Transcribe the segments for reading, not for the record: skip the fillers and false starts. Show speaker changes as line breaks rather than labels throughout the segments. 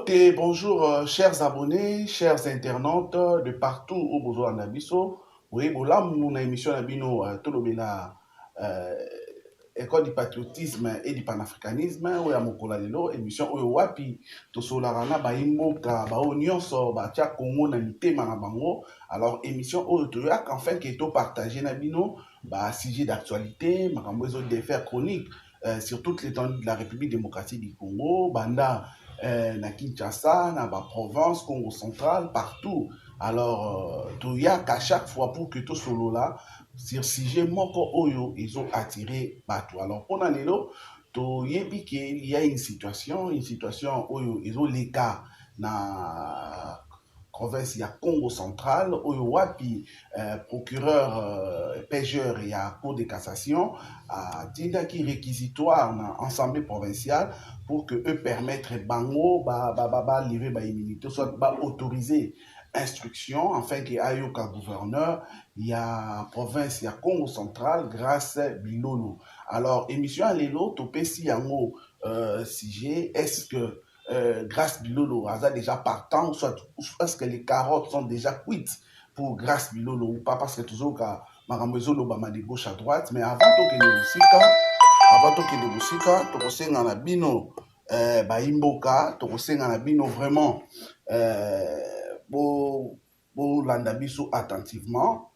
Ok, bonjour chers abonnés, chers internautes de partout au besoin d'Abisso. Oui, bon là, mon émission Nabino, tout le bela, école du patriotisme et du panafricanisme, oui, à mon lelo, émission, oui, wapi, to solarana, ba imboka, ba onyonso, ba tia Congo na mitema na bango. Alors, émission, oh, to yak, enfin, qui est tout partagé Nabino, ba sujet d'actualité, ma cambozo des faits chroniques, sur toute l'étendue de la République démocratique du Congo, banda, na Kinshasa, na ba province, Congo central, partout. Alors, tu y a qu'à chaque fois pour que tout solo là, sur sujet moko oyo, ils ont attiré bateau. Alors, pour l'année-là, tu y a qu'il y a une situation oyo, ils ont les cas na province ya Congo central oyo wapi procureur pêcheur ya cour de cassation atindaki réquisitoire na assemblée provinciale pour que eux permettre bango livrer ba immunité soit ba autoriser instruction afin que ayoka gouverneur ya province ya Congo central grâce bilolo. Alors émission lelo topesi yango sujet est-ce que Grâce Bilolo a déjà partant, soit est-ce que les carottes sont déjà cuites pour Grâce Bilolo ou pas, parce que toujours qu'à Maramezolo Bama de gauche à droite, mais avant que de Musika, Tokose Nganabino, Baimboka, Tokose Nganabino vraiment, Bo Landabiso attentivement,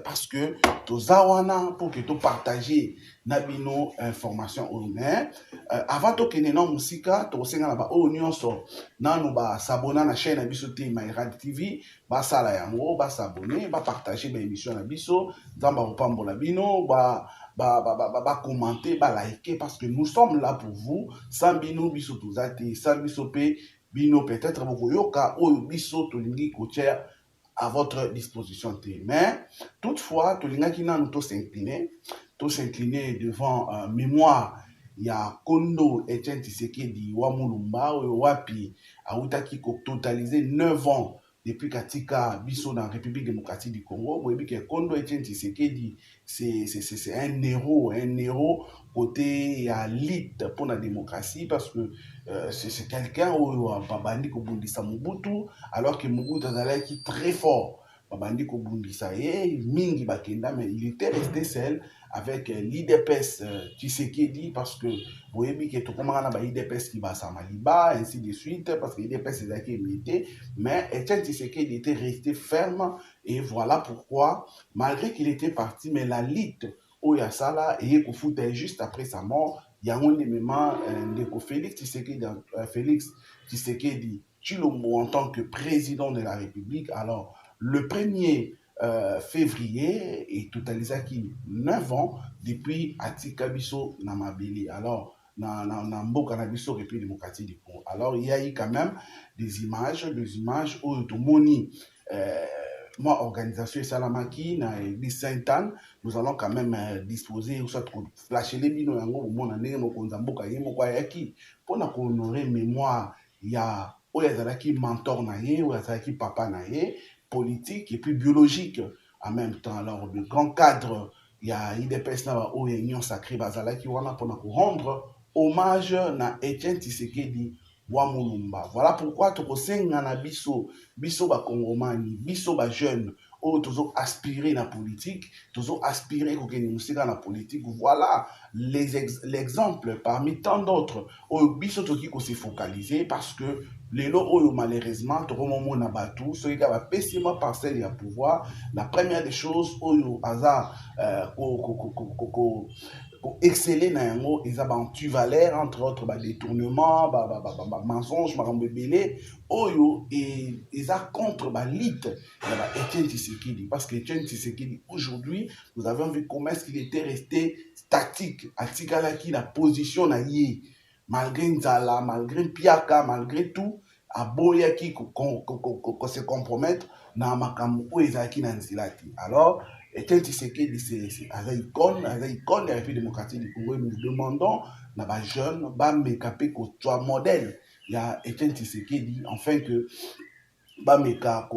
parce que Tozawana, pour que tu partager Nabino information au main. Avant to kene na musika to senga na ba o nyonso nanu ba s'abonner na chaîne na biso te Maïrad TV ba sala yango ba s'abonner ba partager ba émission na biso nzamba opambola bino ba commenter ba liker parce que nous sommes là pour vous sans bino biso tozate sans biso pe bino peut-être bokoyoka oyo biso tolingi kotia à votre disposition. Mais toutefois, tolingaki nanu to s'incliner devant mémoire ya Kondo Etienne Tshisekedi wa Mulumba oyo wapi autaki ko totaliser 9 ans depuis katika biso na République démocratique du Congo. Vous voyez que Kondo Etienne Tshisekedi c'est un héros côté ya lutte pour la démocratie parce que c'est quelqu'un oyo babandi ko bundisa Mobutu alors que Mobutu azalaki très fort. Babandi ko bundisa ye mingi bakenda mais il était resté seul avec l'IDPS Tshisekedi parce que vous voyez que tout le monde a l'IDPS qui va à Maliba, ainsi de suite, parce que l'IDPS est là qui est milité, mais Etienne Tshisekedi était resté ferme et voilà pourquoi, malgré qu'il était parti, mais la lutte au Yassala et Koufouta juste après sa mort, il y a un élément de Félix Tshisekedi Tshilombo en tant que président de la République. Alors, le premier février et totalisaki 9 ans depuis Atika Biso Namabili. Alors, na mboka na biso République démocratique du Congo. Alors, il y a eu quand même des images où Tomoni, moi, organisation Salamaki, na l'église Sainte-Anne, nous allons quand même disposer, ou soit flasher les bino yango, au monde, no konzamboka yemo kwa yaki, pour na honorer mémoire, il y a Oyazalaki mentor na ye, Oyazalaki papa na ye, politique et puis biologique en même temps. Alors, le grand cadre, il y a IDPS na o union sacrée bazala qui wana pour rendre hommage na Etienne Tshisekedi wa Mulumba. Voilà pourquoi tokosenga na biso ba kongomani, biso ba jeune oyo tozo aspirer na politique, tozo aspirer kokende musika na politique. Voilà l'exemple parmi tant d'autres oyo biso toki ko se focaliser parce que lelo oyo malheureusement tokomomona batu soki ka bapesi mwa parcelle ya pouvoir. La première des choses oyo aza exceller na yango eza bantu valeur entre autres détournement mensonge makambo ebele oyo eza contre balite ya Etienne Tshisekedi parce que Etienne Tshisekedi aujourd'hui nous avons vu comment est-ce qu'il était resté statique atikalaki la position na ye malgré nzala malgré piaka malgré tout aboyaki ko se compromettre na makambo oyo ezalaki na nzela te. Alors Etienne Tshisekedi c'est icône de la République démocratique du Congo et nous demandons na ba jeune ba mekape ko soit modèle ya Etienne Tshisekedi enfin que ba meka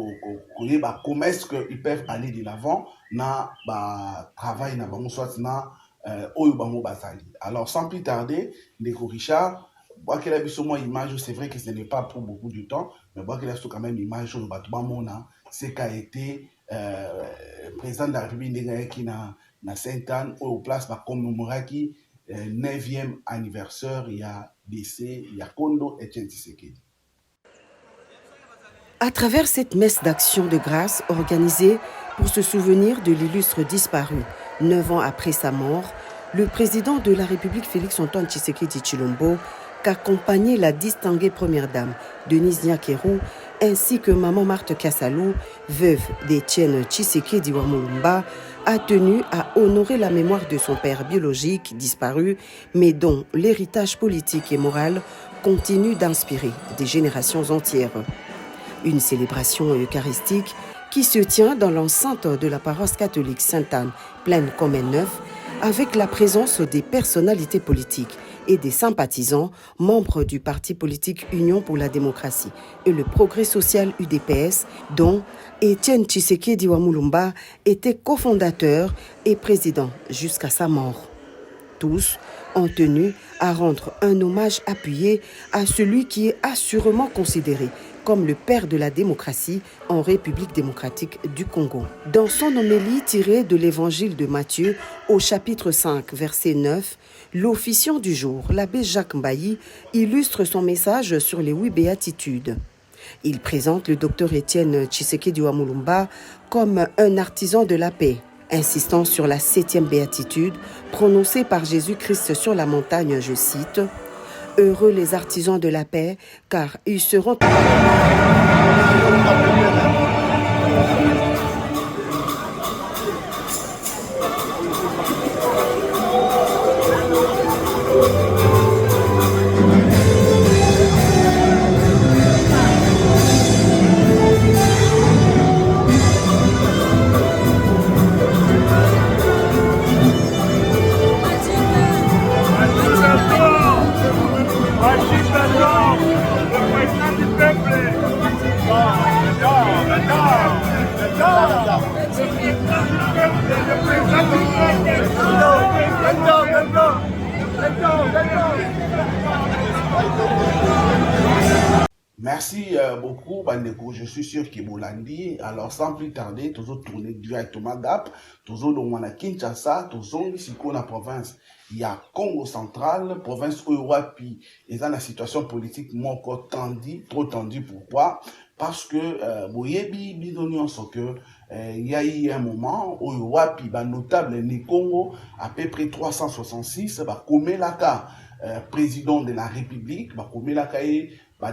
comment est-ce que ils peuvent aller de l'avant na ba travail na bango soit na oyo bango bazali. Alors sans plus tarder Ndeko Richard Moi, qu'il a vu sur moi image, c'est vrai que ce n'est pas pour beaucoup de temps, mais moi, qu'il a quand même image sur le bâtiment, c'est qu'a été président de la République qui na Sainte-Anne, au place, va commémorer qui 9e anniversaire, il y a décès, il y a Kondo et Tshisekedi.
À travers cette messe d'action de grâce organisée pour se souvenir de l'illustre disparu 9 ans après sa mort, le président de la République Félix-Antoine Tshisekedi Tshilombo qu'accompagnait la distinguée première dame Denise Nyakeru ainsi que maman Marthe Kassalou, veuve d'Étienne Tshisekedi Wamulumba, a tenu à honorer la mémoire de son père biologique disparu, mais dont l'héritage politique et moral continue d'inspirer des générations entières. Une célébration eucharistique qui se tient dans l'enceinte de la paroisse catholique Sainte-Anne, pleine Comène Neuf, avec la présence des personnalités politiques et des sympathisants, membres du parti politique Union pour la démocratie et le progrès social UDPS, dont Étienne Tshisekedi Wamulumba était cofondateur et président jusqu'à sa mort. Tous ont tenu à rendre un hommage appuyé à celui qui est assurément considéré comme le père de la démocratie en République démocratique du Congo. Dans son homélie tirée de l'évangile de Matthieu au chapitre 5, verset 9, l'officiant du jour, l'abbé Jacques Mbayi, illustre son message sur les 8 béatitudes. Il présente le docteur Étienne Tshisekedi Wamulumba comme un artisan de la paix, insistant sur la 7e béatitude prononcée par Jésus-Christ sur la montagne, je cite, « Heureux les artisans de la paix, car ils seront... »
Merci beaucoup, Bandeko. Je suis sûr que vous l'avez dit. Alors, sans plus tarder, toujours tourner directement d'Ap, toujours dans la Kinshasa, toujours ici dans la province. Il y a Congo central, province Europe, et dans la situation politique, mon encore tendue, trop tendue. Pourquoi? Parce que, boyebi, bidonion, ce que, il y a eu un moment où Europe, notable, le Congo, à peu près 366, comme Laka, président de la République, comme Laka,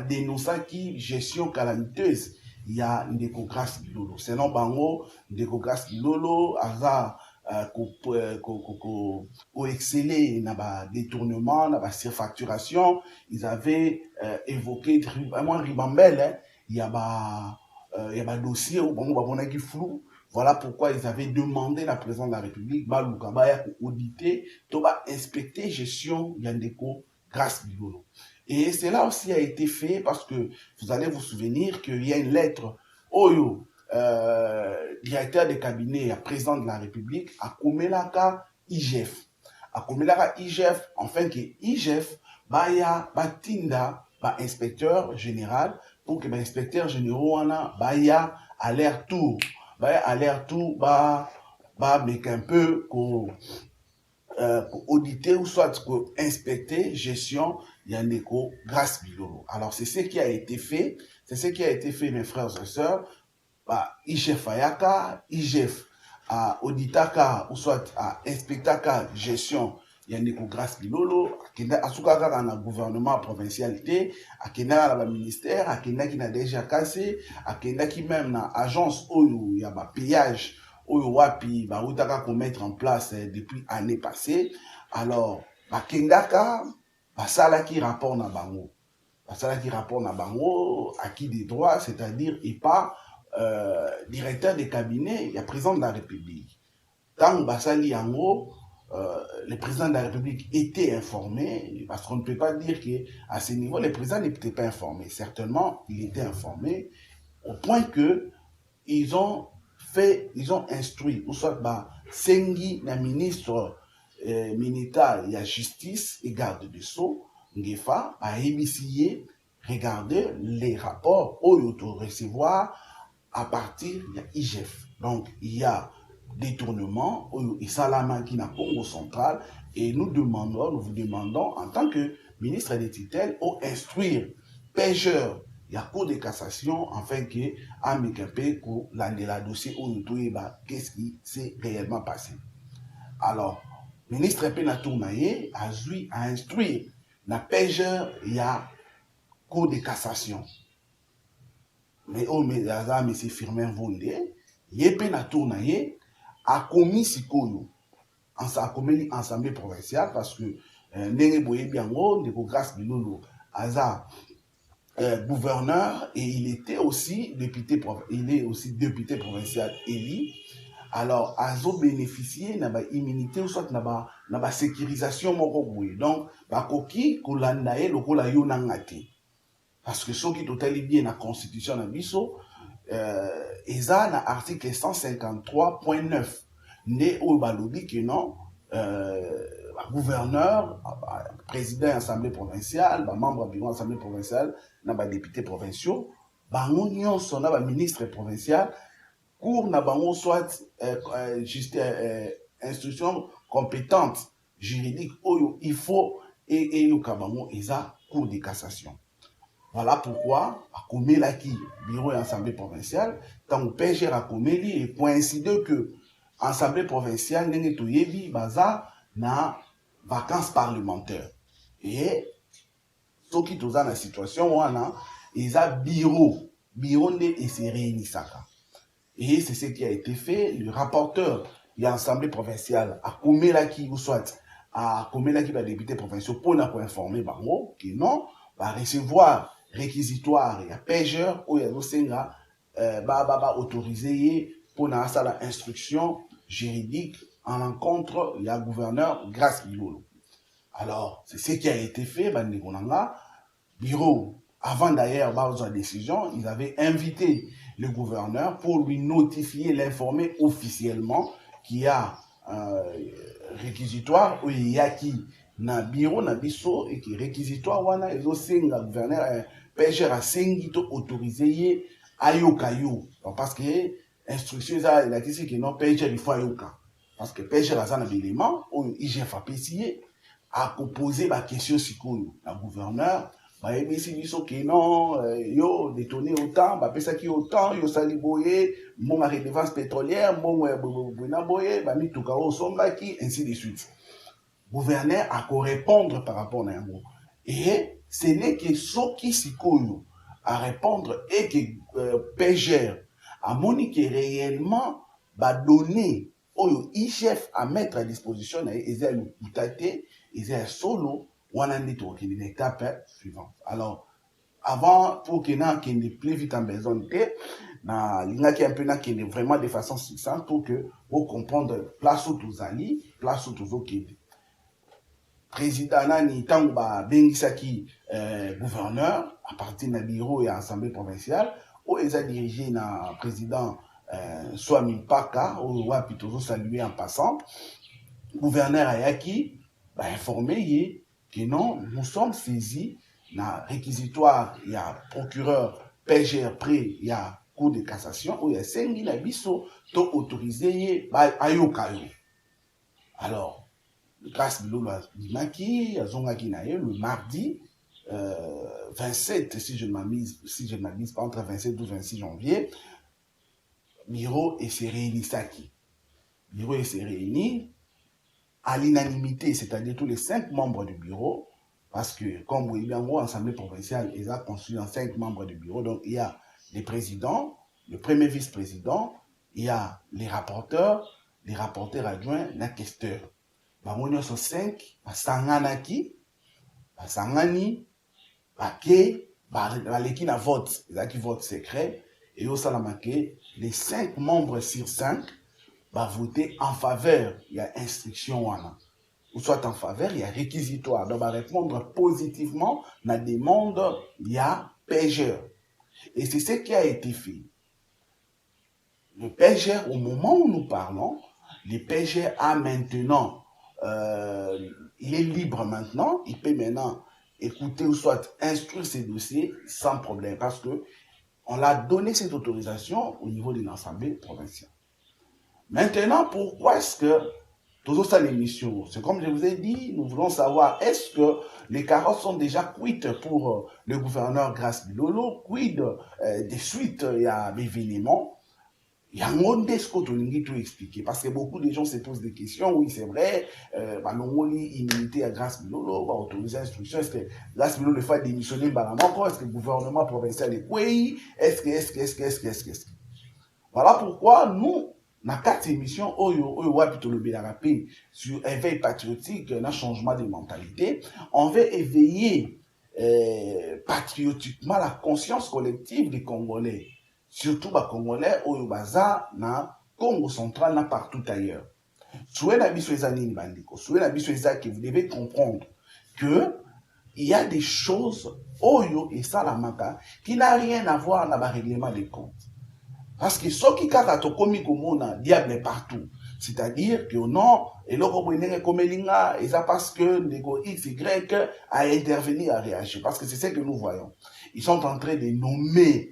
dénonçaki gestion calamiteuse. Il y a Ndeko Grace Bilolo. Sinon, bango, Ndeko Grace Bilolo, aza, ko exceller na ba détournement, na ba surfacturation. Ils avaient évoqué vraiment ribambelle, hein. Il y a ba dossier où bango ba qui flou. Voilà pourquoi ils avaient demandé la présidence de la République, ba lukabaya ko auditer, to ba inspecter gestion Ndeko Grace Bilolo. Et cela aussi a été fait parce que vous allez vous souvenir qu'il y a une lettre Oyo, directeur de cabinet, président de la République, à Komelaka IGF. À Komelaka IGF, enfin que IGF, baya batinda, ba inspecteur général, pour que ba inspecteur général baya aller-retour, mais qu'un peu auditer ou soit inspecter gestion Ndeko Grace Bilolo. Alors c'est ce qui a été fait, mes frères et sœurs. IGF Ayaka, IGF à auditaka ou soit à inspectaka gestion Ndeko Grace Bilolo, asukaka dans le gouvernement provincialité, akenda dans le ministère, akenda qui n'a déjà cassé, akenda qui même dans agence où il y a un payage oyo wapi ba utaka ko mettre en place depuis année passée. Alors bakendaka basala qui rapport na bango, acquis des droits, c'est-à-dire et pas directeur de cabinet, il y a président de la République. Tant basali yango, le président de la République était informé, parce qu'on ne peut pas dire qu'à ce niveau le président n'était pas informé. Certainement il était informé au point que ils ont instruit, ou soit Sengi, la ministre militaire, il y a justice et garde de sceaux, Ngefa a émissionné, regarder les rapports au recevoir à partir de l'IGF. Donc, il y a détournement, et Salama qui n'a pas au central, et nous vous demandons, en tant que ministre de tutelle, au instruire, pêcheur, il y a cours de cassation, afin que, à Mekapé, pour la dossier au qu'est-ce qui s'est réellement passé. Alors, ministre Pena Tournaye a instruire, la pêcheur, il y a cours de cassation. Mais au Médaza, M. Firmin Vondé, Yépe na Tournaye a commis Sikoyo. A commis l'Assemblée provinciale parce que Nene Boye Biango, de Grâce Bilolo, Aza gouverneur et il est aussi député provincial élu. Alors, Azo bénéficié n'a pas immunité ou soit n'a pas sécurisation moko. Donc, bakoki kulandaye lokola yonangati. Parce que ce qui est totalement bien dans la Constitution de Bisso, dans l'article 153.9, né au Balobi que non, gouverneur, président de l'Assemblée provinciale, membre de l'Assemblée provinciale, député provinciaux, union son ministre provincial, cours n'a soit juste instruction compétente juridique, il faut et au Kabango, ils ont cours de cassation. Voilà pourquoi, à Komelaki, bureau et assemblée provinciale, tant que PGR à Komeli, et coïncide que l'assemblée provinciale n'est pas yebi baza na vacances parlementaires. Et ceux qui sont dans la situation, ils ont bureau et c'est réuni. Et c'est ce qui a été fait. Le rapporteur de l'assemblée provinciale à Komelaki, ou soit à Komelaki, le député provincial, pour informer Bango, que non, va recevoir réquisitoire et à pêcheur ou ya dosenga autorisé pour na sala instruction juridique en l'encontre il y a gouverneur Grâce Bilolo. Alors c'est ce qui a été fait bureau avant d'ailleurs la décision, ils avaient invité le gouverneur pour lui notifier, l'informer officiellement qu'il y a réquisitoire ou il y a qui na bureau na biso et qui réquisitoire wana ezo senga gouverneur pêcheur a sengi to autorisé ayokayo parce que instruction ça il a dit que non pêcheur il faut ayoka parce que pêcheur a ça na élément ou IGF a payé a poser la question sikoyo na gouverneur ba ebisi biso que non yo détourné autant ba pesa ki autant yo sali boye mon redevance pétrolière mon bona boye ba mituka o sombaki ainsi de suite. Gouverneur a qu'à répondre par rapport à un mot. Et ce n'est que ce qui s'y à répondre et que pêcheur a moniqué réellement va donner au IGF à mettre à disposition et ils ont solo ou en une étape suivante. Alors, avant, pour qu'il n'y ait plus vite en besoin il y a un peu vraiment de façon succincte pour que vous comprendre place où tous allez, place où tous au président nani tangba bengisaki gouverneur à partir du bureau et assemblée provinciale où ils ont dirigé na président Swami Paka ou wapi toujours salué en passant gouverneur ayaki informé que non nous sommes saisis na réquisitoire il y a procureur PGR près il y a cour de cassation où il y a 5000 abisso to autorisé ayokayo. Alors Grâce Bilolo Dimaki, le mardi 27, si je ne m'abuse pas, entre 27 et 26 janvier, bureau et s'est réuni Saki. Bureau et s'est réuni à l'unanimité, c'est-à-dire tous les 5 membres du bureau, parce que comme vous voyez bien, l'Assemblée provinciale, ils ont construit 5 membres du bureau, donc il y a les présidents, le premier vice-président, il y a les rapporteurs adjoints, les questeurs. Bangonyo so 5 basanganaki basangani bake baleki na vote ezaki vote secret et au salamake les 5 membres sur 5 va voter en faveur il y a instruction wana ou soit en faveur il y a réquisitoire donc va répondre positivement na demande il y a pêcheur et c'est ce qui a été fait. Le pêcheur au moment où nous parlons le pêcheur a maintenant il est libre maintenant, il peut maintenant écouter ou soit instruire ces dossiers sans problème parce que on l'a donné cette autorisation au niveau de l'Assemblée provinciale. Maintenant, pourquoi est-ce que toujours ça l'émission? C'est comme je vous ai dit, nous voulons savoir est-ce que les carottes sont déjà cuites pour le gouverneur Grace Bilolo, quid des suites il y a l'événement. Il y a un monde que tu tout expliquer parce que beaucoup de gens se posent des questions. Oui, c'est vrai, immunité à Grace Bilolo, autoriser l'instruction. Est-ce que Grace Bilolo le fait démissionner? Est-ce que le gouvernement provincial est quoi? Est-ce que voilà pourquoi nous, dans 4 émissions, sur éveil patriotique, un changement de mentalité, on veut éveiller patriotiquement la conscience collective des Congolais. Surtout les Congolais, au Baza, dans Congo central, dans partout ailleurs. Souhait la biso ezani bandiko, souhait la biso que vous devez comprendre que il y a des choses, oyo et ça la maka, qui n'a rien à voir dans le règlement des comptes. Parce que ceux qui kaka tokomi komona diable partout. C'est-à-dire que non, et l'oko bwenenge komelinga, et ça parce que Nego XY a intervenu, a réagi. Parce que c'est ce que nous voyons. Ils sont en train de nommer,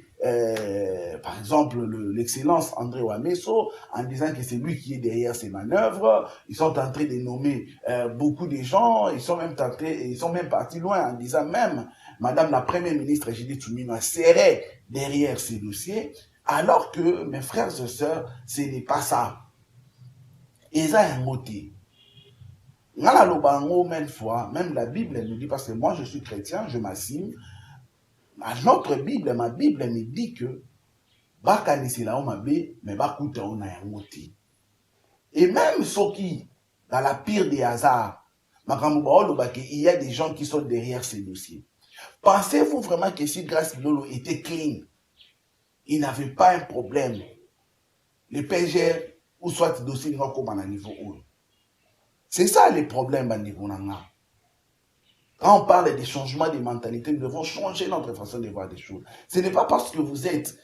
par exemple, l'excellence André Wameso, en disant que c'est lui qui est derrière ces manœuvres. Ils sont en train de nommer beaucoup de gens. Ils sont même partis loin en disant même, Madame la Première ministre Judith Suminwa serait derrière ces dossiers. Alors que, mes frères et sœurs, ce n'est pas ça. Et ça, un motif. Même fois, même la Bible nous dit, parce que moi je suis chrétien, je m'assume, notre Bible, ma Bible me dit que, et même ceux qui, dans la pire des hasards, il y a des gens qui sont derrière ces dossiers. Pensez-vous vraiment que si Grace Bilolo était clean, il n'avait pas un problème. Le PGR, ou soit le dossier comme à niveau haut. C'est ça le problème à niveau nanga. Quand on parle des changements de mentalité, nous devons changer notre façon de voir des choses. Ce n'est pas parce que vous êtes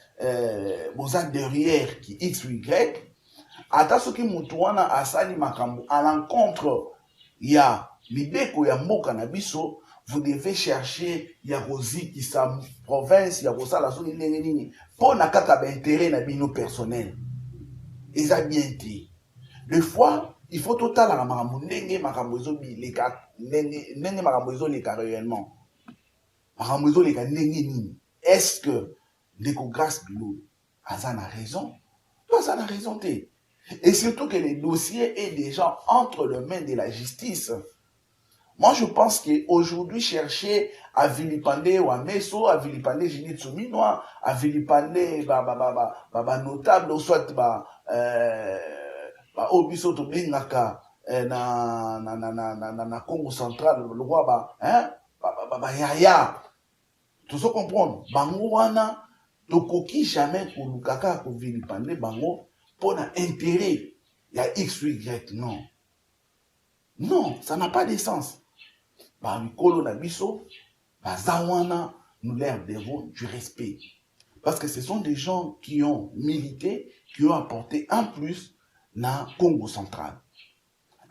derrière qui X ou Y, à ce qui moutouana à sali makambo, à l'encontre, il y a Mibeko, il y a Moka Nabiso, vous devez chercher, il y a Rosi qui sa province, il y a Rosa la zone nini, pour n'a qu'à intérêt na bino personnel. Et ça bien dit. Des fois, il faut total à makambo nenge makambozo bileka nenge makambozo leka réellement. Makambozo leka nenge nini. Est-ce que Ndeko Grace Bilolo Azan a raison? Toi, Azan a raison t'es. Et surtout que les dossiers est déjà entre les mains de la justice. Moi, je pense qu'aujourd'hui, chercher à vilipender Wameso, à vilipender Judith Suminwa, à vilipender notable, ou soit Obiso to Bingaka na Congo central, le roi Yaya. Tout ça comprendre. Bango wana, tokoki jamais pour Lukaka pour vilipender bango pour un intérêt. Il y a X ou Y, non. Non, ça n'a pas de sens. Mikolo na biso, Zawana, nous leur devons du respect. Parce que ce sont des gens qui ont milité, qui ont apporté un plus dans le Congo central.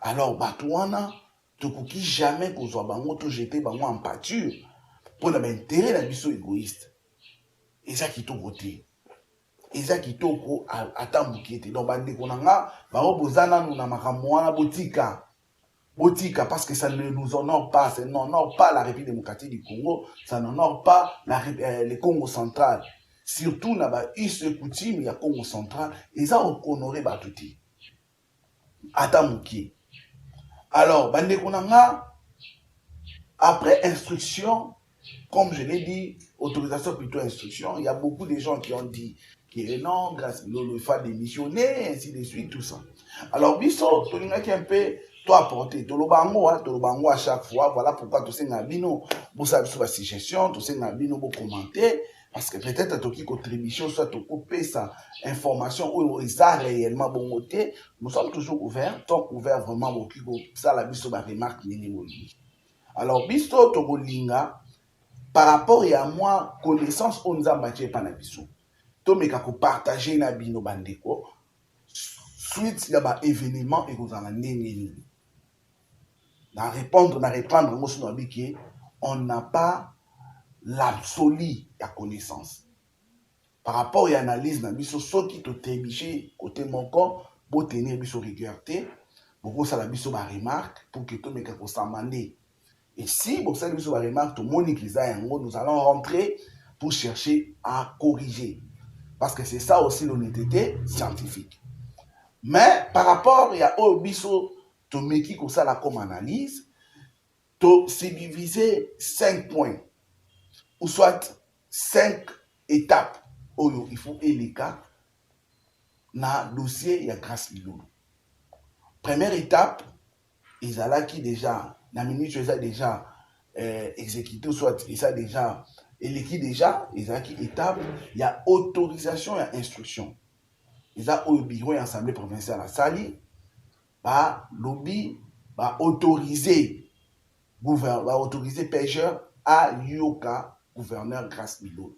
Alors, Batouana, Tokuki jamais qu'on soit bango, tout jeter bango en pâture pour l'intérêt de biso égoïste. Et ça qui t'a voté. Et ça qui t'a attendu. Donc, bande konanga, bozana nous na makamwana botika. Botika, parce que ça ne nous honore pas, ça n'honore pas la République démocratique du Congo, ça n'honore pas le Congo central. Surtout, il y a ce coutume, il y a Congo central, et ça, on honoré Batouti. Atamuki. Alors, Bande Konanga, après instruction, comme je l'ai dit, autorisation plutôt instruction, il y a beaucoup de gens qui ont dit que non, Grace Bilolo, il faut démissionner, ainsi de suite, tout ça. Alors, Bisso, Tolinga qui un peu, toi apporter, Tolobango à chaque fois, voilà pourquoi tu sais, Nabino, vous savez sur la suggestion, tu sais, Nabino, vous commenter, parce que peut-être tu as contribution, soit tu coupé sa information, ou ça réellement bon côté, nous sommes toujours ouverts, tant ouverts vraiment, ça la Bisso, ma remarque, alors, Bisso, Togolinga, par rapport à moi, connaissance, on nous a battu par la Bisso. Tomeka ko partager na bino bandeko suite ya ba événement et vous en ndenge na répondre moi sur biki on n'a pas l'absolu la connaissance. Par rapport à l'analyse, ceux qui te trébiché côté mon corps, pour tenir biso rigueur, beaucoup ça la biso ba remarque pour que tout le monde s'amende. Et si vous savez biso ba remarque, tout le monde nous allons rentrer pour chercher à corriger. Parce que c'est ça aussi l'honnêteté scientifique. Mais par rapport à biso, tout le monde qui ça la comme analyse, c'est divisé 5 points, ou soit 5 étapes. Il faut les cas dans le dossier, il y a Grâce Bilolo. Première étape, ils ont qui déjà, la ministre ils ont déjà exécuté, soit ils ont déjà, et l'équipe déjà, ils ont qui étape, il y a autorisation et instruction. Ils ont au bureau et assemblée provinciale à Sali, bah, lobby, bah, autoriser pêcheur à Yoka, gouverneur Grâce Bilolo.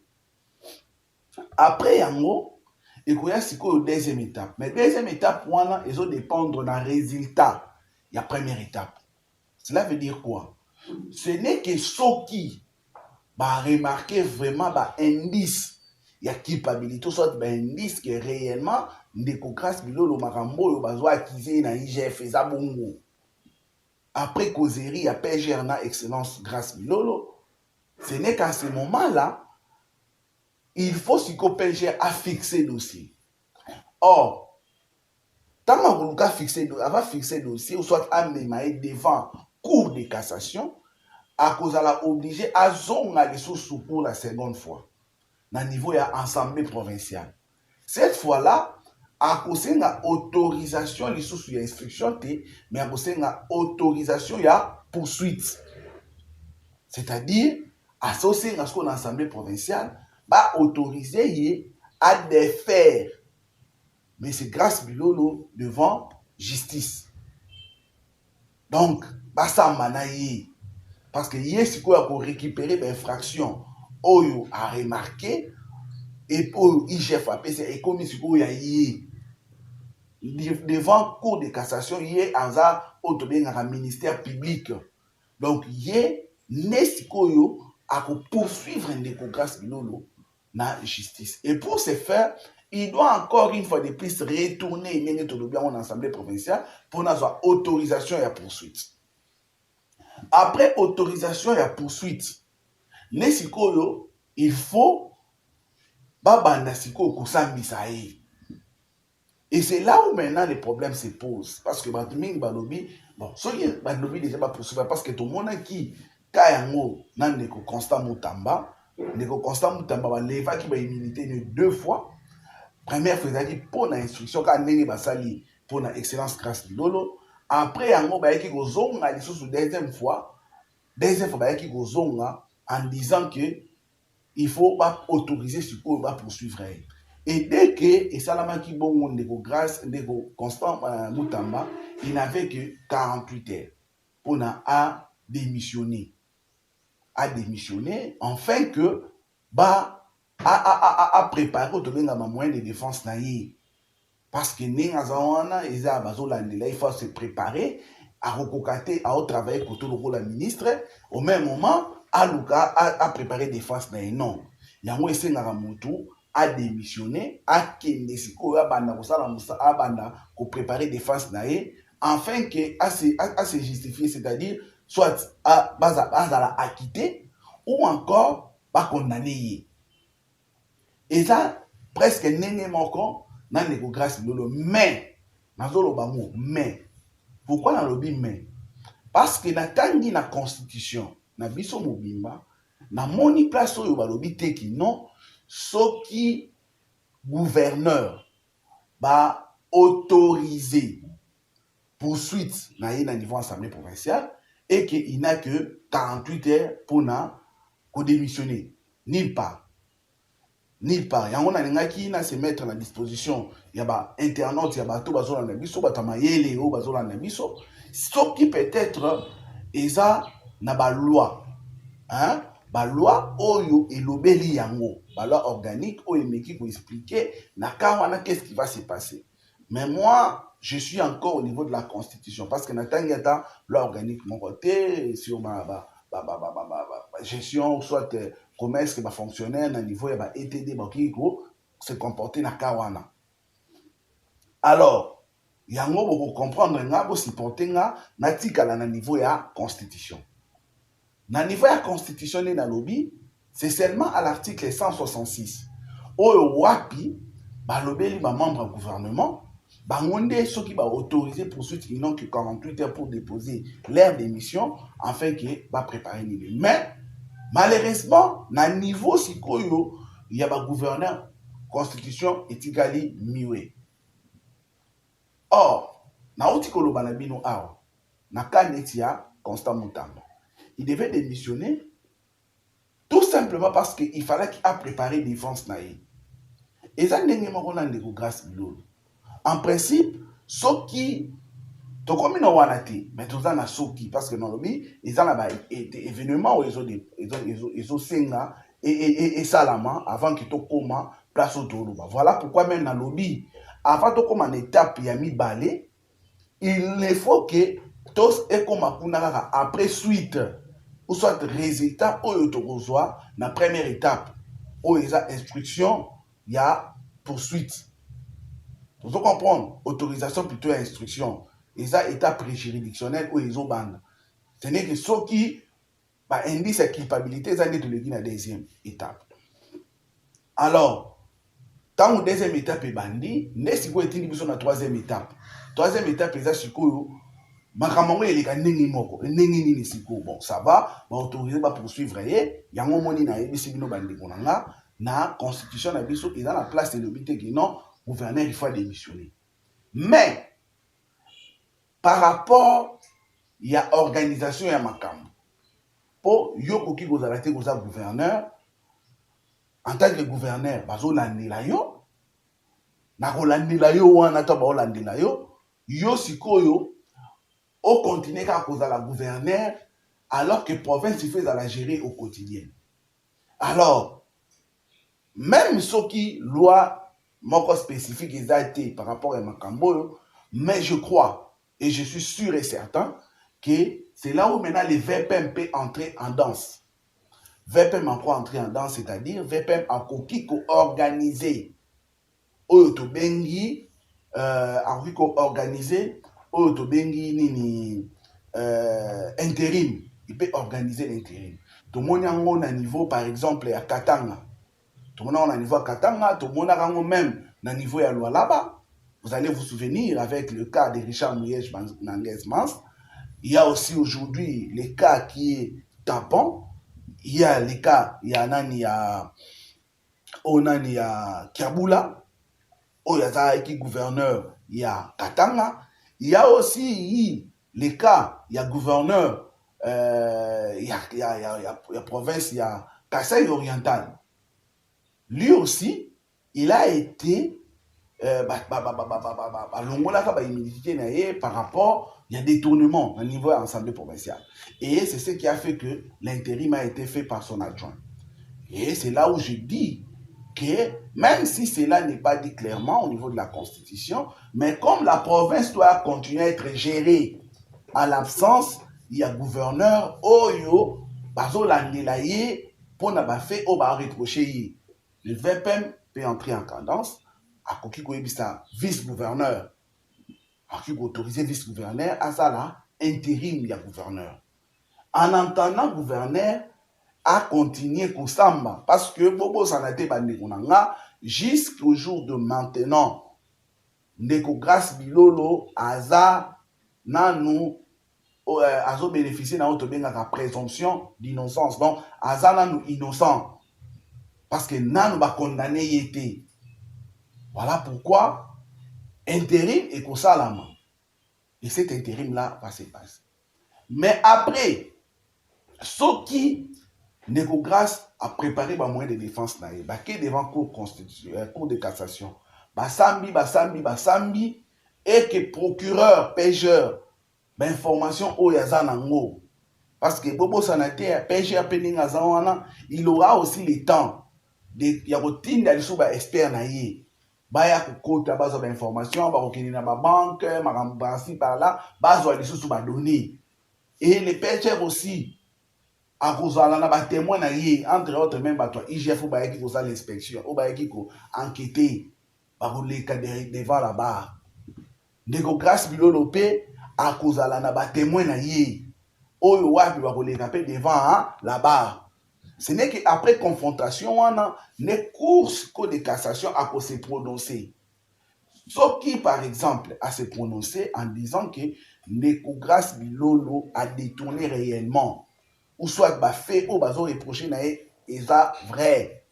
Après, yango, il y a une deuxième étape. Mais deuxième étape, ils ont dépendre d'un résultat. Il y a première étape. Cela veut dire quoi? Ce n'est que ceux qui remarquer vraiment indice. Il y a culpabilité, soit indice que réellement, Grâce Bilolo Marambo, il y a acquis dans IGF et Zabongo. Après causerie, il y a PGR na excellence Grâce Bilolo. Ce n'est qu'à ce moment-là, il faut que le PGR a fixé le dossier. Or, tant que va fixer le dossier, ou soit amené devant cour de cassation, à cause de la obligé à zonga les sous pour la seconde fois. Dans le niveau de l'Assemblée provinciale. Cette fois-là, à cause de l'autorisation, les sous il y a instruction, mais à cause de l'autorisation, il y a poursuite. C'est-à-dire, associé à ce qu'on a l'Assemblée provinciale, va autoriser à défaire. Mais c'est Grâce Bilolo devant justice. Donc, ça manaye. Parce que hier, c'est quoi pour récupérer l'infraction, Oyo a remarqué, et pour IGF et comme il y a devant cour de cassation, il y a un ministère public. Donc, il y a Nesikoyo à poursuivre un Grâce Bilolo dans la justice. Et pour ce faire, il doit encore une fois de plus retourner en assemblée provinciale pour avoir autorisation et la poursuite. Après autorisation et la poursuite, Nesikoyo, il faut babanda sikoyo kusambisa ye. Et c'est là où maintenant les problèmes se posent. Parce que Batuming Balobi, bon, ceux qui Balobi déjà pas poursuivre parce que tout le monde qui Kayango, Nandeko Constant Moutamba, Ndeko Constant Moutamba, va leva qui va immunité de 2 fois. Première fois, c'est-à-dire pour l'instruction, quand Nene Basali, pour l'excellence Grâce Bilolo. Après, Yango, bah, qui go zonga, les sous deuxième fois, bah, qui go zonga, en disant que il faut pas autoriser ce qu'on va poursuivre. Et dès que, et Salamaki Bongo Ndeko Grâce, Ndeko Constant Moutamba, il n'avait que 48 heures pour à démissionner. À démissionner, enfin que, à préparer au moyen de défense naïe. Parce que il faut se préparer à recocater, à travailler pour tout le rôle de ministre. Au même moment, à préparer défense naïe. Non. Il y a un essai à démissionner, à Kendesiko, à préparer défense naïe, afin que à se justifier, c'est-à-dire soit à acquitter ou encore à condamner. Et ça, presque n'est encore dans les Grâce Bilolo. Mais, pourquoi dans le lobby mais? Parce que dans la constitution, dans biso mobimba, dans moni place où le lobby teki non, ce qui gouverneur va autoriser poursuite dans le niveau assemblée provinciale et qu'il n'a que 48 heures pour démissionner. Nulle part. Nulle part. Il y a un qui se mettre à la disposition. Il y a des internautes, il y a des gens qui biso, batamayele o bazolanda biso. Ce qui peut-être eza na ba loi. Hein? Ba loi oyo elobeli yango. Ba loi organique oyo meki pour expliquer na kawana qu'est-ce qui va se passer. Mais moi, je suis encore au niveau de la constitution parce que na tangata loi organique mon côté sur ma gestion soit commerce ba fonctionnaire na niveau ya ba ETD ba kiko se comporter na kawana. Alors yango boko comprendre nga bo supporter nga na tikala na niveau ya constitution. Na niveau ya constitution na lobby, c'est seulement à l'article 166 oyo wapi ba lobeli ba membre du gouvernement bangonde ceux qui va autoriser poursuite ils n'ont que 48 heures pour déposer leur démission afin que va préparer l'idée. Mais malheureusement na niveau sikoyo il y a ba gouverneur constitution etikali miwe. Or na otikolo banabino awa na kanetia Constant Mutamba il devait démissionner tout simplement parce qu'il fallait qu'il a préparé défense naïe. Et ça n'est pas de grâce bilolo. En principe, soki to comme no wanati, mais tout ça na soki parce que dans le bi, ils ont là événement où ils ont senga et salama avant que to koma place au toloba. Voilà pourquoi même dans lobby avant to comme en étape ya mi balé, il ne faut que tous et comme après suite ou soit résultat ou to reçoit na première étape ou ils a instruction il y a poursuite. Vous comprendre, autorisation plutôt instruction. Et ça, état pré-juridictionnel ou ils ont bande. Ce n'est que ceux qui indiquent sa culpabilité, ça n'est de la deuxième étape. Alors, tant que deuxième étape est bandit, n'est-ce qu'il faut être la troisième étape. Troisième étape, c'est ce que bon, ça va, autoriser à poursuivre. Il y a un moment où la constitution a dit qu'il y a la place de l'obité qui non, gouverneur il faut démissionner. Mais par rapport il y a organisation ya makambo. Pour yoko ki gozalate goza gouverneur en tant que gouverneur bazo landela yo na kolandela yo wana to ba landela yo yo sikoyo au continuer ka kozala gouverneur alors que province il fait la gérer au quotidien. Alors même ceux qui loi moko spécifique exacté par rapport à makambo, mais je crois et je suis sûr et certain que c'est là où maintenant les VPM peut entrer en danse. VPM en quoi entrer en danse, c'est-à-dire VPM en kokiko organisé oyo bengi en kokiko organisé oyo bengi nini intérim, il peut organiser l'intérim. Tout le monde a un niveau par exemple à Katanga. Tout le monde a un niveau à Katanga, tout le monde a même un niveau à Lualaba. Vous allez vous souvenir avec le cas de Richard Mouyej Nanguez Mans. Il y a aussi aujourd'hui le cas qui est tampon. Il y a les cas, il y a Nani, il y a Kiabula. Il y a qui gouverneur, il y a Katanga. Il y a aussi les cas, il y a gouverneur, il y a province, il y a Kasaï oriental. Lui aussi, il a été par rapport, il y a détournement au niveau de l'Assemblée provinciale. Et c'est ce qui a fait que l'intérim a été fait par son adjoint. Et c'est là où je dis que même si cela n'est pas dit clairement au niveau de la Constitution, mais comme la province doit continuer à être gérée à l'absence, il y a gouverneur, Oyo, Bazo Landelaye, pour n'a fait au bar reproché. Le VPM peut entrer en cadence, à Kokiko Ebisa, vice-gouverneur, à qui autoriser vice-gouverneur, à ça là, intérim, il y a gouverneur. En entendant gouverneur, à continuer Koussamba, parce que Bobo Sanate Bandekonanga, jusqu'au jour de maintenant, Ndeko Grâce Bilolo, Aza, Nanou, Azo bénéficier dans notre la présomption d'innocence. Donc, Aza Nanou innocent. Parce que Nanou va condamner Yété. Voilà pourquoi intérim et Kosalama. Et cet intérim-là va se passer. Mais après, ce qui Ndeko Grâce a préparé un moyen de défense qui devant cour constitutionnelle, cour de cassation, basambi, et que procureur, pêcheur, information au yazanango. Parce que Bobo Sanate, pêcheur, il aura aussi le temps de y routine d'aller sur expert naïe. Baya kukota bazo d'information, ba okini na ba banque, marambansi par là, bazo aller sur ba données. Et les pêcheurs aussi. à cause de la témoin entre autres même à toi IGF ou bah qui cause l'inspection ou bah qui enquêter par les cas devant la barre ndeko grâce bilolo pe à cause de la témoin oyo wapi ba koleka pe devant la barre. Ce n'est qu'après confrontation on a les courses code de cassation à se prononcer. Sauf qui, par exemple, a se prononcé en disant que Ndeko Grace Bilolo a détourné réellement, ou soit bah, fait ou bazo reproché et ça vrai.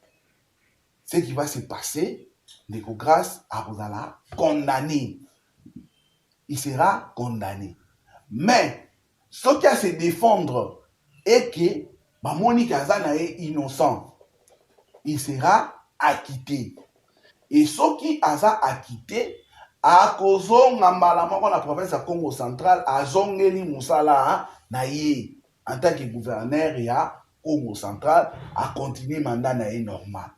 Ce qui va se passer, Ndeko Grace a condamné. Il sera condamné. Mais ce qui a se défendre est que bah, Monique Azana est innocent. Il sera acquitté. Et ce qui a acquitté, à cause de la province de Congo central, à Zongeli Moussala na ye en tant que gouverneur ya Congo central, a continué le mandat na ye normal.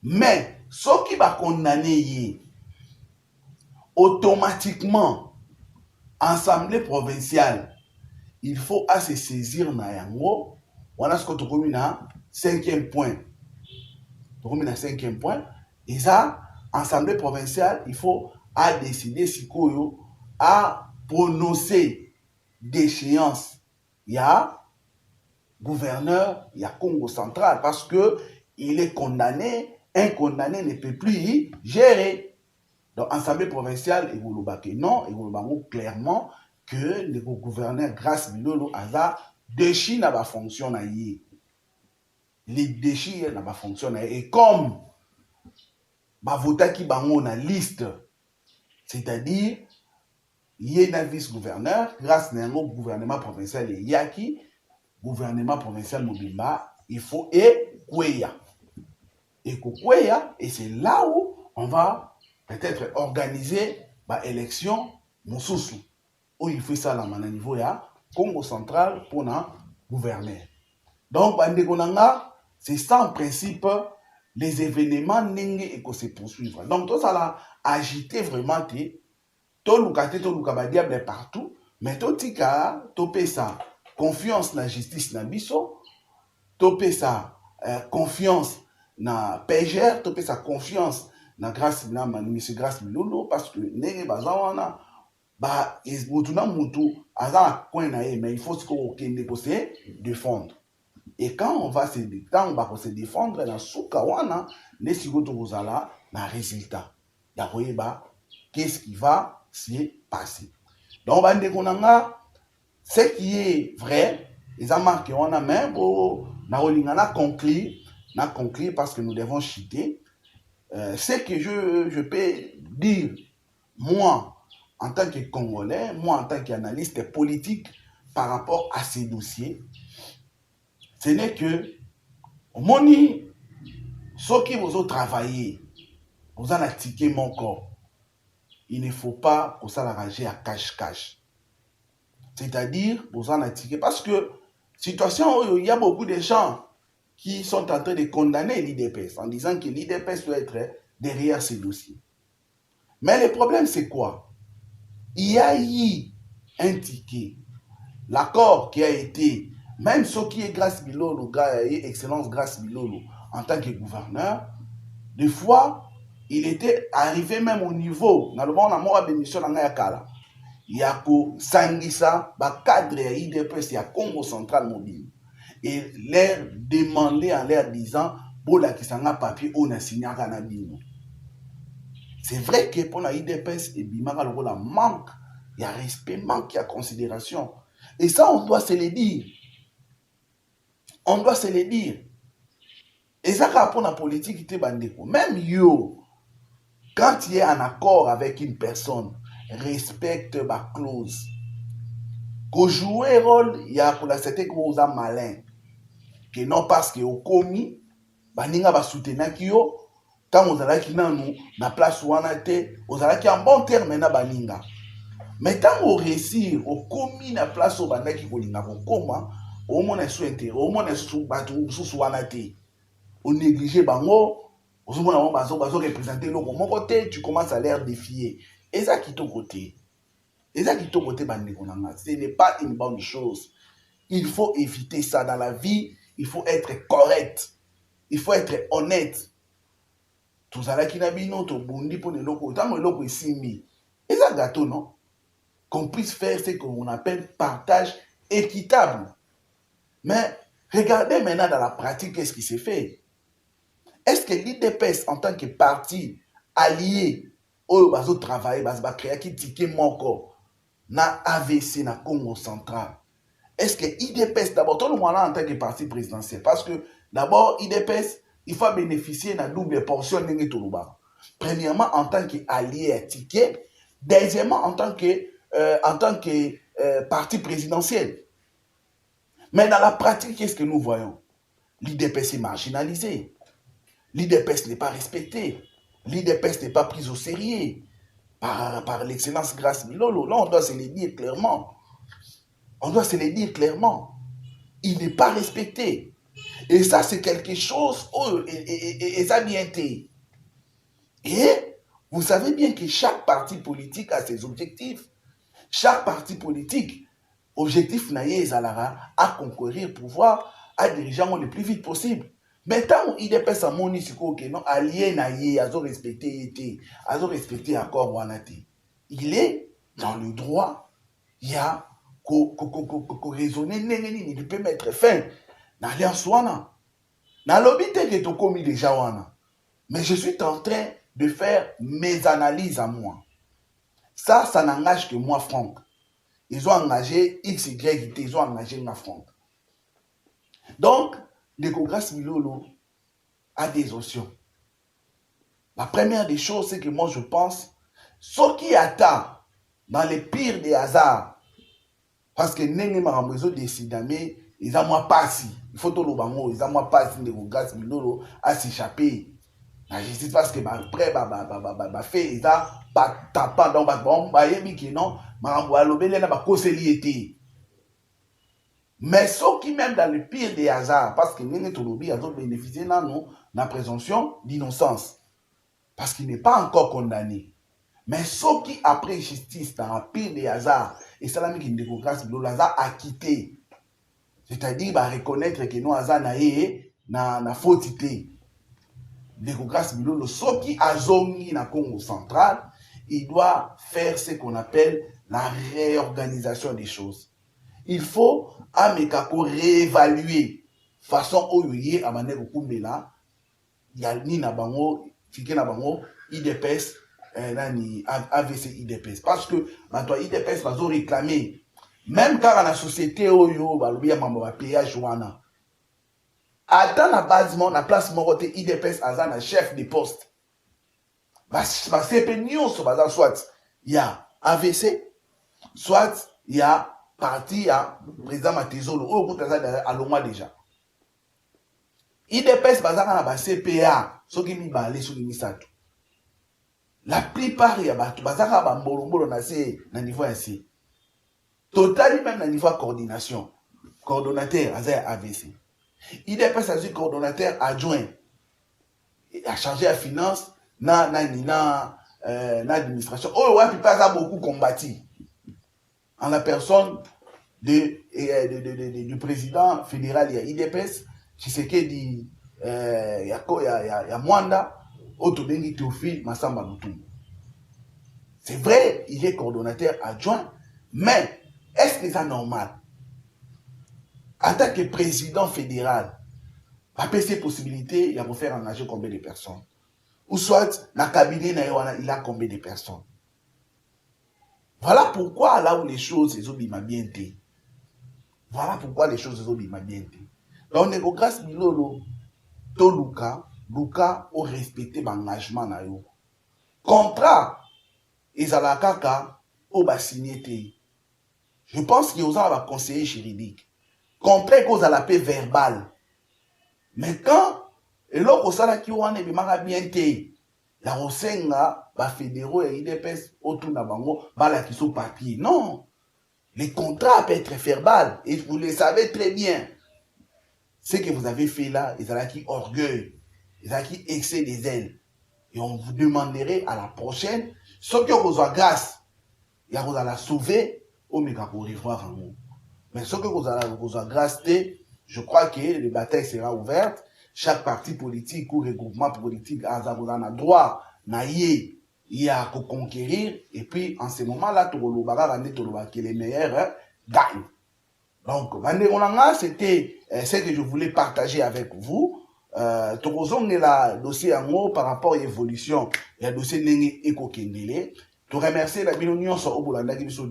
Mais ce qui va condamner automatiquement, assemblée provinciale, il faut se saisir na yango. Voilà ce que tu as na cinquième point. Tu as na cinquième point. Et ça, assemblée provinciale, il faut décider si koyo à prononcer d'échéance. Il y a gouverneur, il y a Congo central parce que il est condamné. Un condamné ne peut plus y gérer. Donc, assemblée provinciale, il vous le non, il vous le clairement que le gouverneur Grace Bilolo a déchi n'a pas fonctionné. Les déchis n'a pas fonctionné. Et comme vota qui bango na liste, c'est-à-dire il y a un vice-gouverneur grâce à un gouvernement provincial et yaki gouvernement provincial mobimba il faut et c'est là où on va peut-être organiser l'élection mosusu où il faut ça là à niveau ya Congo central pour na gouverner. Donc c'est ça en principe les événements n'engagent et que se poursuivre. Donc, tout ça là, agiter vraiment, tout le diable partout, mais tout tika, tout ça, confiance dans la justice na biso, tout ça, confiance na PGR, tout ça, confiance na grâce na monsieur Grâce Bilolo, parce que n'engagez bazawana, mutu, azana coin na mais il faut qu'on se défendre. Et quand on va se défendre dans Soukawana, les Sigotozala, na résultat. Yaroyeba, qu'est-ce qui va se passer? Donc, ce qui est vrai, les amants qui ont même pour conclure parce que nous devons chuter. Ce que je peux dire, moi, en tant que Congolais, moi, en tant qu'analyste politique, par rapport à ces dossiers, ce n'est que moni ceux qui vous ont travaillé, vous en attiqué mon corps. Il ne faut pas que ça l'arranger à cache-cache. C'est-à-dire, vous en attiquer. Parce que, situation où il y a beaucoup de gens qui sont en train de condamner l'IDPS en disant que l'IDPS doit être derrière ces dossiers. Mais le problème, c'est quoi? Il y a eu un ticket. L'accord qui a été, même ce qui est Grace Bilolo, Excellence Grace Bilolo, en tant que gouverneur, des fois, il était arrivé même au niveau, dans le monde, on a bénéficié dans Yakala. Il y a que Sangisa, cadre IDPS, il y a Congo Central Mobile. Et leur demander en leur disant, Bola qui s'en a papier, on a signé à Canabino. C'est vrai que pour la IDPS, et Bimara, le rôle manque, il y a respect, manque, il y a considération. Et ça, on doit se le dire. On doit se le dire. Et ça, pour la politique, même yo, quand il est en accord avec une personne, respecte ma clause. Qu'on joue un rôle, il y a pour la certaine chose malin. Que non parce que au commis, baninga ba soutenir yo, quand on a qui nan na place où on a été, on a qui en bon terme na baninga. Mais tant on réussit au commis na place où banda qui kolinga ko koma, au moins est sous intérêt, au moins est sous batu sous wanate. On néglige bango, on se voit bazo représenter le mon côté, tu commences à l'air défier. Et ça qui ton côté. Et ça qui ton côté bandi konanga, ce n'est pas une bonne chose. Il faut éviter ça dans la vie. Il faut être correct. Il faut être honnête. Tozalaki na bino to bondi pour les locaux. Tant que locaux ici, et ça gâteau, non? Qu'on puisse faire ce qu'on appelle partage équitable. Mais regardez maintenant dans la pratique qu'est-ce qui s'est fait. Est-ce que l'IDPS en tant que parti allié au bazo travail, bazo créer qui ticket moko na AVC na Congo central? Est-ce que l'IDPS d'abord tout le monde en tant que parti présidentiel parce que d'abord l'IDPS il faut bénéficier de la double portion de Toluba. Premièrement en tant qu'allié à ticket, deuxièmement en tant que parti présidentiel. Mais dans la pratique, qu'est-ce que nous voyons? L'IDPS est marginalisé. L'IDPS n'est pas respecté. L'IDPS n'est pas pris au sérieux par l'excellence Grace Milolo. Là, on doit se le dire clairement. On doit se le dire clairement. Il n'est pas respecté. Et ça, c'est quelque chose, et ça bien été. Et vous savez bien que chaque parti politique a ses objectifs. Chaque parti politique, objectif naïe Zalara, à concourir pour voir à diriger le plus vite possible. Mais tant qu'il est pas mon que non allié naïe, à respecter l'accord Wanati. Il est dans le droit, il y a raisonner, il peut mettre fin dans l'alliance Wana. Dans l'obité que tu commis déjà Wana. Mais je suis en train de faire mes analyses à moi. Ça n'engage que moi, Franck. Ils ont engagé X, Y, T, ils ont engagé ma Franck. Donc, Ndeko Grace Milolo a des options. La première des choses, c'est que moi, je pense, ce qui attend dans les pires des hasards, parce que Nene Marambezo décide, mais ils ont moi passé. Il faut tout le bango, ils ont moi passé Ndeko Grace Milolo à s'échapper. La justice parce que après fait ils a pas tapant donc bon yebi ki non marambo alobele na ba koseliété. Mais ceux qui même dans le pire des hasards parce que nene tolobi a bénéficié na présomption d'innocence parce qu'il n'est pas encore condamné. Mais ceux qui après justice dans le pire des hasards et ça la mi ki Ndeko Grace Milolo a quitté. C'est-à-dire reconnaître que nous hasard na fautité. Ndeko Grace Milolo, ce qui a zongi na Congo central, il doit faire ce qu'on appelle la réorganisation des choses. Il faut amekako réévaluer façon oyoye amane kumbela ya ni na bango fike na bango IDPS nani AVC IDPS parce que maintenant IDPS va réclamer même quand la société oyo balobi ya mambo ba péage wana. Attends la base, la place morote IDPS azana chef de poste. C'est soit il y a AVC, soit il y a parti à président Matezolo, ou à l'OMA déjà. IDPS bazana na CPA, ce qui mi balé sur l'imisato. La plupart y a bazana ba mbolo na se na niveau ainsi. Total même na niveau coordination. Coordonnateur azaya AVC. IDPS a été coordonnateur adjoint a chargé la finance na administration. Oh ouais, puis pas beaucoup combattu en la personne du président fédéral IDPS Tshisekedi ya Mwanda Otobengi Théophile Massamba Lutumba. C'est vrai, il est coordonnateur adjoint, mais est-ce que c'est normal? En tant que président fédéral, il y a possibilité de faire engager combien de personnes? Ou soit, dans le cabinet, il a combien de personnes? Voilà pourquoi là où les choses sont bien été. Voilà pourquoi les choses sont bien été. Donc, Ndeko Grace Milolo, to Luka, au respecter l'engagement na yo. Contrat, ils ont la kaka, au bas signé. Je pense qu'ils ont un conseiller juridique. Contraire cause à la paix verbale. Mais quand et là au sala qui wane bimaka bien té la osenga ba fédéraux et IDPS autour na bango bala qui sont papier. Non. Les contrats peuvent être verbal et vous le savez très bien. Ce que vous avez fait là, ils ont qui orgueil, ils ont qui excès des ailes. Et on vous demanderait à la prochaine, ce que vous avez grâce, il y a la sauver au méga pour revoir en haut. Mais ce que vous avez grâce, je crois que les batailles sera ouverte. Chaque parti politique ou regroupement politique a droit il a à conquérir. Et puis, en ce moment-là, que les meilleurs gagnent. Donc, c'était ce que je voulais partager avec vous. Le dossier en haut par rapport à l'évolution. Il y a le dossier Eko-Kendele. Je remercie la Binounion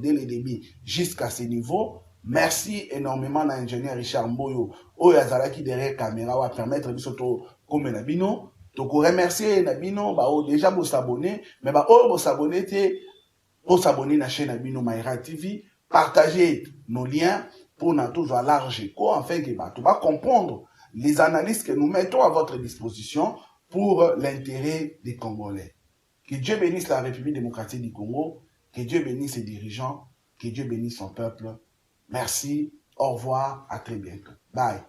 dès le début jusqu'à ce niveau. Merci énormément à l'ingénieur Richard Mboyo, qui derrière la caméra va permettre de comme la Bino. Donc, remercier la Bino, déjà vous s'abonner, mais vous s'abonner, pour s'abonner à la chaîne Bino Maïra TV, partager nos liens pour nous toujours large écho, afin que tu vas comprendre les analyses que nous mettons à votre disposition pour l'intérêt des Congolais. Que Dieu bénisse la République démocratique du Congo, que Dieu bénisse ses dirigeants, que Dieu bénisse son peuple. Merci, au revoir, à très bientôt. Bye.